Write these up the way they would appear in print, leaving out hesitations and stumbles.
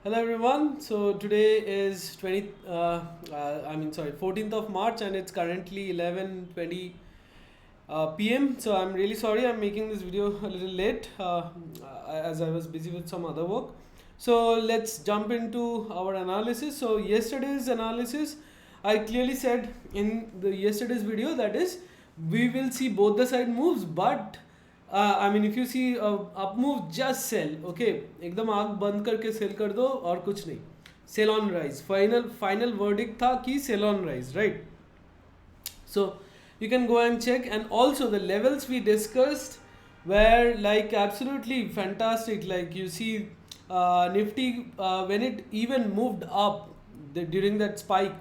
Hello everyone. So today is 14th of March and it's currently 11:20 p.m. So I'm really sorry I'm making this video a little late as I was busy with some other work. So let's jump into our analysis. So yesterday's analysis, I clearly said in the yesterday's video, that is we will see both the side moves, but if you see up move, just sell. Okay, एकदम आंख बंद करके cell कर दो और कुछ नहीं. Sell on rise. Final verdict था कि sell on rise, right? So you can go and check, and also the levels we discussed were like absolutely fantastic. Like you see Nifty when it even moved up during that spike,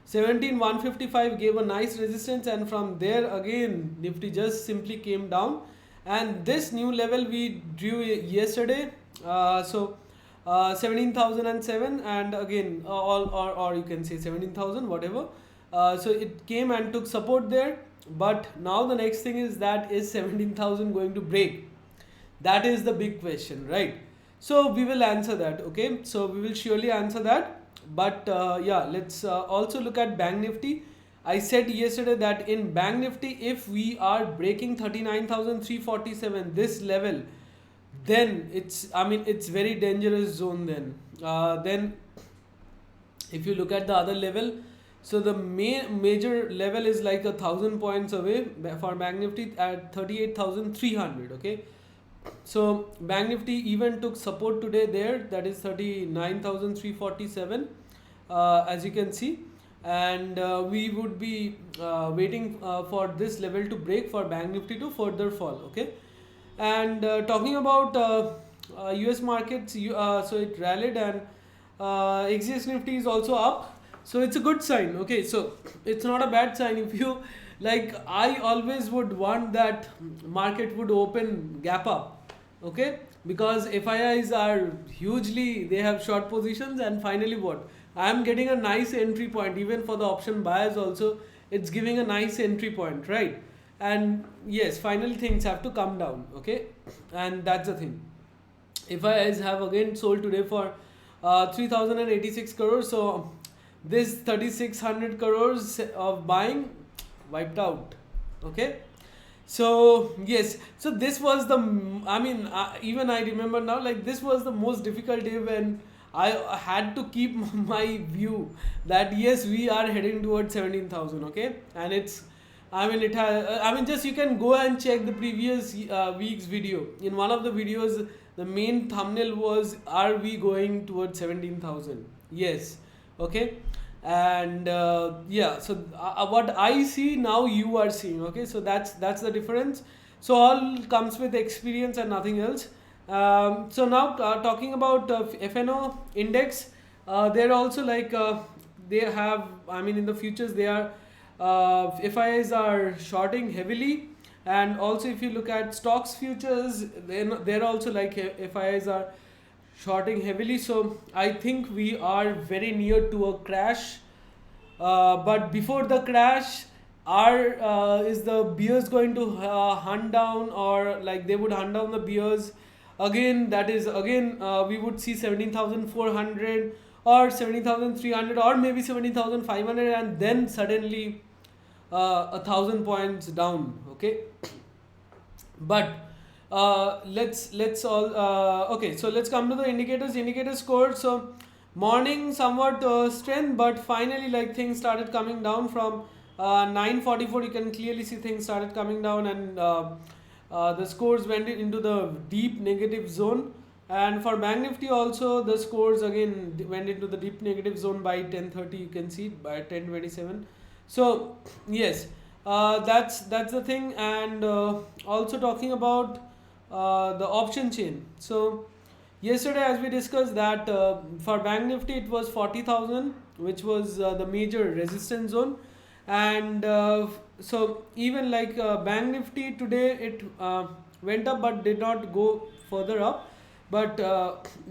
17,155 gave a nice resistance, and from there again Nifty just simply came down, and this new level we drew yesterday. 17,007, and again or you can say 17,000, whatever. So it came and took support there, but now the next thing is, that is 17,000 going to break? That is the big question, right? So we will answer that. Okay, so we will surely answer that, but yeah, let's also look at Bank Nifty. I said yesterday that in Bank Nifty, if we are breaking 39,347, this level, then it's very dangerous zone. Then if you look at the other level, so the major level is like 1,000 points away for Bank Nifty at 38,300. Okay, so Bank Nifty even took support today there, that is 39,347, as you can see, and we would be waiting for this level to break for Bank Nifty to further fall. Okay, and talking about US markets, so it rallied, and XGS Nifty is also up, so it's a good sign. Okay, so it's not a bad sign. If you like, I always would want that market would open gap up. Okay, because FIIs are hugely, they have short positions, and finally what, I am getting a nice entry point. Even for the option buyers also, it's giving a nice entry point, right? And yes, finally things have to come down. Okay, and that's the thing. FIIs have again sold today for 3,086 crores. So this 3,600 crores of buying wiped out. Okay, so yes, so this was the, even I remember now, like this was the most difficult day when I had to keep my view that yes, we are heading towards 17,000. Okay, and it's, it has, just you can go and check the previous week's video. In one of the videos, the main thumbnail was, are we going towards 17,000? Yes. Okay, and yeah, so what I see now, you are seeing. Okay, so that's the difference. So all comes with experience and nothing else. So now talking about FNO index, they're also like they have, in the futures they are, FIIs are shorting heavily, and also if you look at stocks futures, then they're also like FIIs are shorting heavily. So I think we are very near to a crash, but before the crash, is the bears going to hunt down, or like they would hunt down the bears again? That is again, we would see 17,400 or 17,300 or maybe 17,500, and then suddenly 1,000 points down. Okay, but let's all okay, so let's come to the indicator score. So morning somewhat strength, but finally like things started coming down from 944. You can clearly see things started coming down, and the scores went into the deep negative zone. And for Bank Nifty also, the scores again went into the deep negative zone by 10:30. You can see by 10:27. So yes, that's the thing. And also talking about the option chain. So yesterday, as we discussed, that for Bank Nifty it was 40,000, which was the major resistance zone, and so even like Bank Nifty today, it went up but did not go further up. But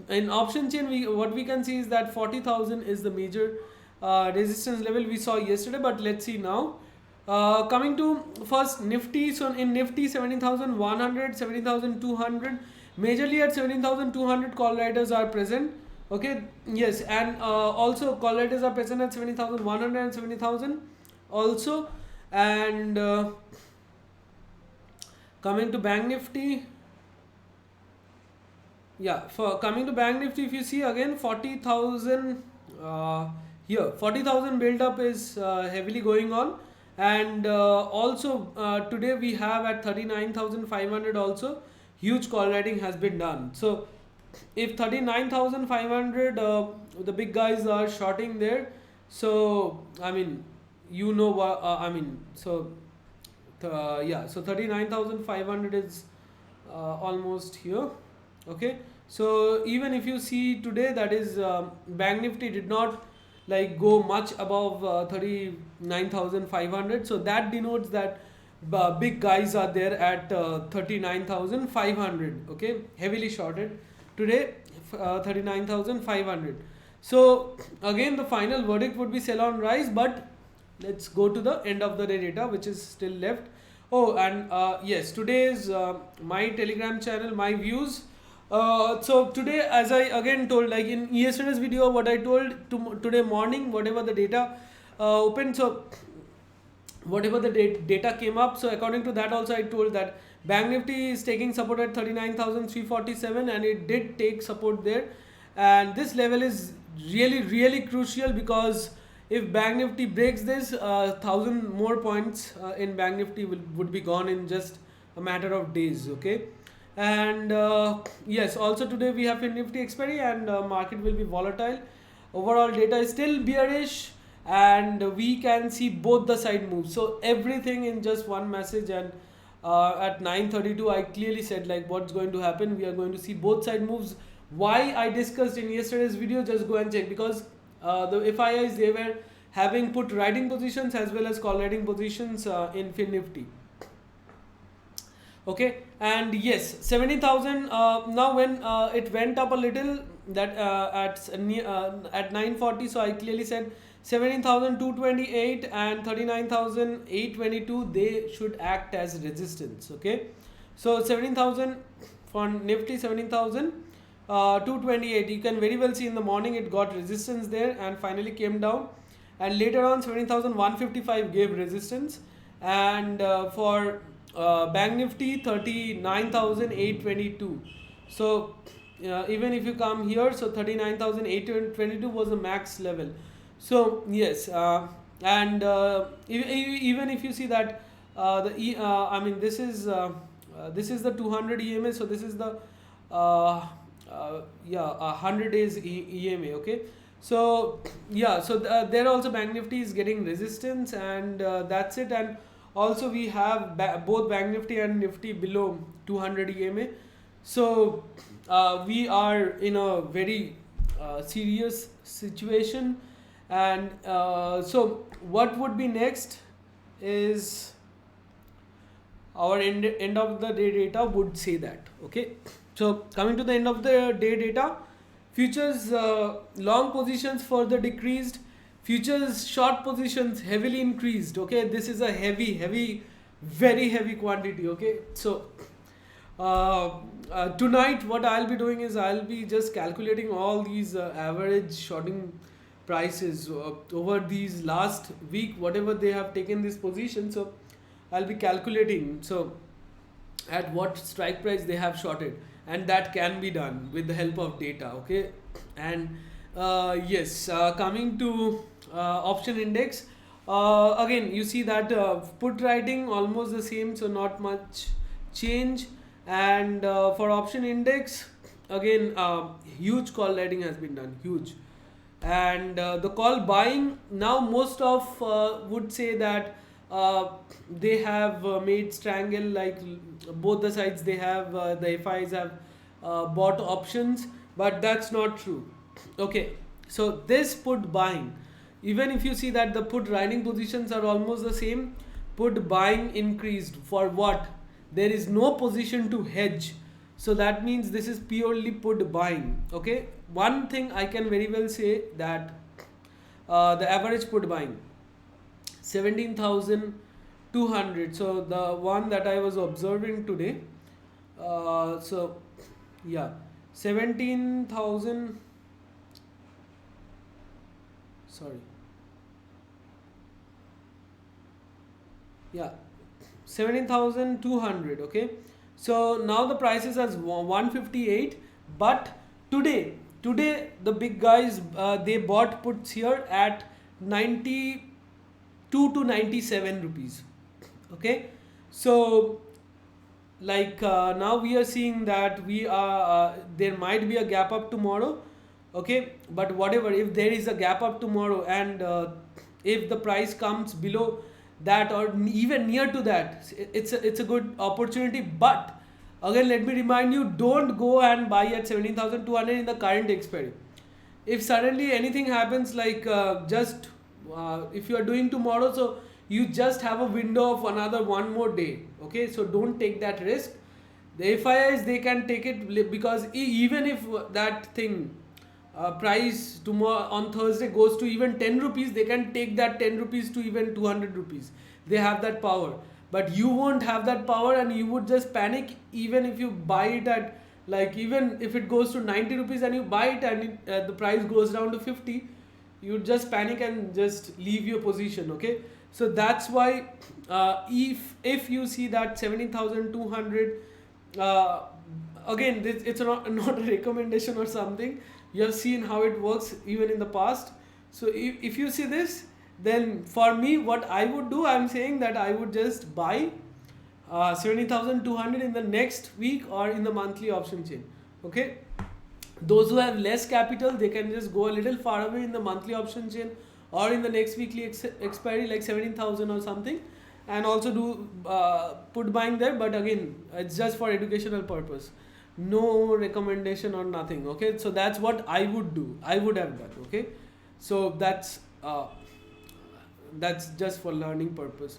in option chain, what we can see is that 40,000 is the major resistance level we saw yesterday. But let's see now. Coming to first Nifty, so in Nifty 17,100, 17,200, majorly at 17,200 call riders are present. Okay, yes, and also call letters are present at 70,100 and 70,000 also. And coming to Bank Nifty, yeah, for coming to Bank Nifty, if you see again 40,000 here, 40,000 build up is heavily going on, and also today we have at 39,500 also huge call writing has been done. So if 39,500 the big guys are shorting there, so I mean, you know what I mean. So yeah, so 39,500 is almost here. Okay, so even if you see today, that is Bank Nifty did not like go much above 39,500, so that denotes that big guys are there at 39,500. Okay, heavily shorted today, 39,500. So again the final verdict would be sell on rise, but let's go to the end of the day data which is still left. Oh, and yes, today's my Telegram channel, my views. So today, as I again told, like in yesterday's video, what I told today morning, whatever the data opened, so whatever the data came up, so according to that also I told that Bank Nifty is taking support at 39,347, and it did take support there, and this level is really crucial, because if Bank Nifty breaks this, 1,000 more points in Bank Nifty would be gone in just a matter of days. Okay, and yes, also today we have a Nifty expiry, and market will be volatile. Overall data is still bearish, and we can see both the side moves, so everything in just one message. And at 9:32 I clearly said like what's going to happen. We are going to see both side moves. Why I discussed in yesterday's video, just go and check, because the FIIs, they were having put writing positions as well as call writing positions in Fin Nifty. Okay, and yes, 70,000 now when it went up a little, that at 9:40, so I clearly said 17,228 and 39,822, they should act as resistance. Okay, so 17,000 for Nifty, 17,228, you can very well see in the morning it got resistance there and finally came down, and later on 17,155 gave resistance, and for Bank Nifty 39,822. So even if you come here, so 39,822 was the max level. So yes, and even if you see that I mean, this is the 200 EMA, so this is the yeah, 100 days EMA. Okay, so yeah, so there also Bank Nifty is getting resistance, and that's it. And also we have both Bank Nifty and Nifty below 200 EMA. So we are in a very serious situation, and so what would be next is our end of the day data would say that. Okay, so coming to the end of the day data, futures long positions further decreased, futures short positions heavily increased. Okay, this is a heavy, very heavy quantity. Okay, so tonight what I'll be doing is I'll be just calculating all these average shorting prices over these last week, whatever they have taken this position. So I'll be calculating so at what strike price they have shorted, and that can be done with the help of data. Okay, and yes, coming to option index, again you see that put writing almost the same, so not much change. And for option index, again huge call writing has been done, huge. And the call buying, now most of would say that they have made strangle, like both the sides, they have the FIs have bought options, but that's not true. Okay, so this put buying, even if you see that the put writing positions are almost the same, put buying increased. For what? There is no position to hedge, so that means this is purely put buying. Okay, one thing I can very well say that the average put buying 17,200, so the one that I was observing today, so yeah, 17,000 sorry, yeah, 17,200. Okay, so now the price is as 158, but today the big guys, they bought puts here at 92 to 97 rupees. Okay, so like now we are seeing that we are there might be a gap up tomorrow. Okay, but whatever, if there is a gap up tomorrow, and if the price comes below that or even near to that, it's a good opportunity. But again, let me remind you, don't go and buy at 17,200 in the current expiry. If suddenly anything happens, like just if you are doing tomorrow, so you just have a window of another one more day. Okay, so don't take that risk. The FIIs, they can take it, because even if that thing price tomorrow on Thursday goes to even 10 rupees, they can take that 10 rupees to even 200 rupees. They have that power, but you won't have that power, and you would just panic even if you buy it at, like, even if it goes to 90 rupees and you buy it and the price goes down to 50, you just panic and just leave your position. Okay, so that's why if you see that 17,200, again, it's not a recommendation or something. You have seen how it works even in the past. So if you see this, then for me, what I would do, I'm saying that I would just buy 70,200 in the next week or in the monthly option chain. Okay, those who have less capital, they can just go a little far away in the monthly option chain or in the next weekly expiry, like 17,000 or something, and also do put buying there. But again, it's just for educational purpose, no recommendation or nothing. Okay, so that's what I would do, I would have done. Okay, so that's just for learning purpose.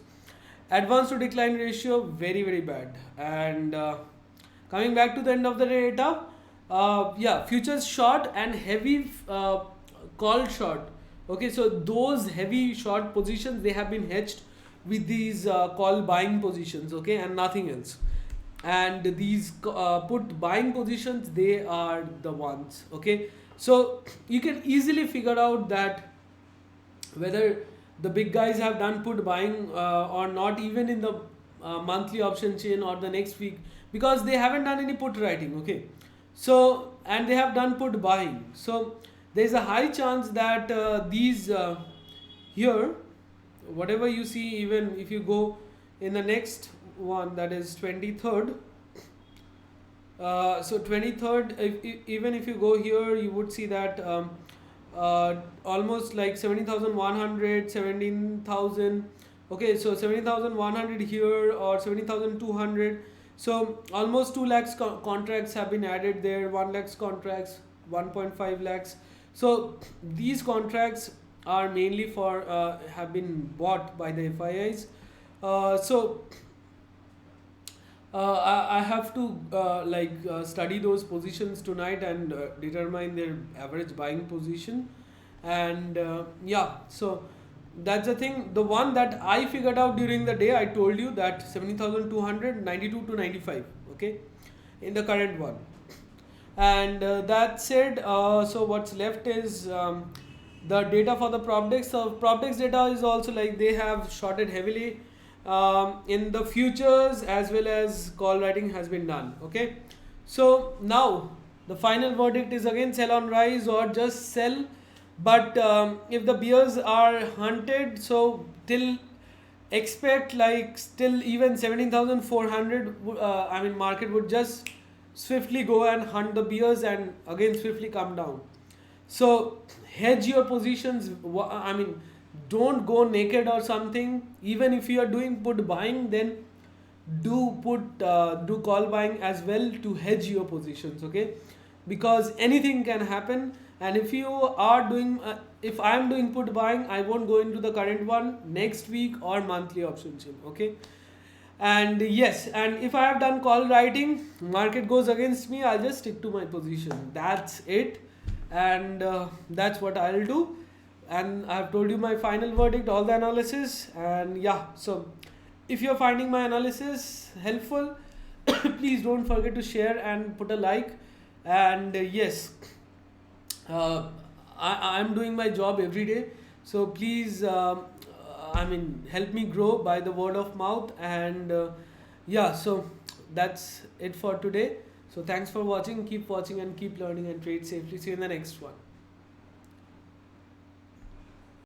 Advance to decline ratio, very very bad. And coming back to the end of the data, yeah, futures short and heavy call short. Okay, so those heavy short positions, they have been hedged with these call buying positions. Okay, and nothing else. And these put buying positions, they are the ones. Okay, so you can easily figure out that whether the big guys have done put buying or not, even in the monthly option chain or the next week, because they haven't done any put writing. Okay, so, and they have done put buying, so there's a high chance that these here, whatever you see, even if you go in the next one, that is 23rd, so 23rd, even if you go here, you would see that almost like 17,100, 17,000. Okay, so 17,100 here or 17,200. So almost 2 lakhs contracts have been added there, 1 lakhs contracts, 1.5 lakhs. So these contracts are mainly for have been bought by the FIIs. So I have to study those positions tonight and determine their average buying position. And yeah, so that's the thing. The one that I figured out during the day, I told you that 70,200, 92 to 95. Okay, in the current one. And that said, so what's left is the data for the Propdex. So Propdex data is also like they have shorted heavily in the futures, as well as call writing has been done. Okay, so now the final verdict is again sell on rise or just sell. But if the bears are hunted, so till expect like still even 17,400, I mean market would just swiftly go and hunt the bears and again swiftly come down. So hedge your positions. I mean, don't go naked or something. Even if you are doing put buying, then do call buying as well to hedge your positions. Okay, because anything can happen. And if you are doing if I am doing put buying, I won't go into the current one next week or monthly option chain. Okay, and yes, and if I have done call writing, market goes against me, I'll just stick to my position. That's it. And that's what I'll do. And I've told you my final verdict, all the analysis. And yeah, so if you're finding my analysis helpful, please don't forget to share and put a like. And yes, I'm doing my job every day, So please, I mean, help me grow by the word of mouth. And yeah, so that's it for today. So thanks for watching. Keep watching and keep learning and trade safely. See you in the next one.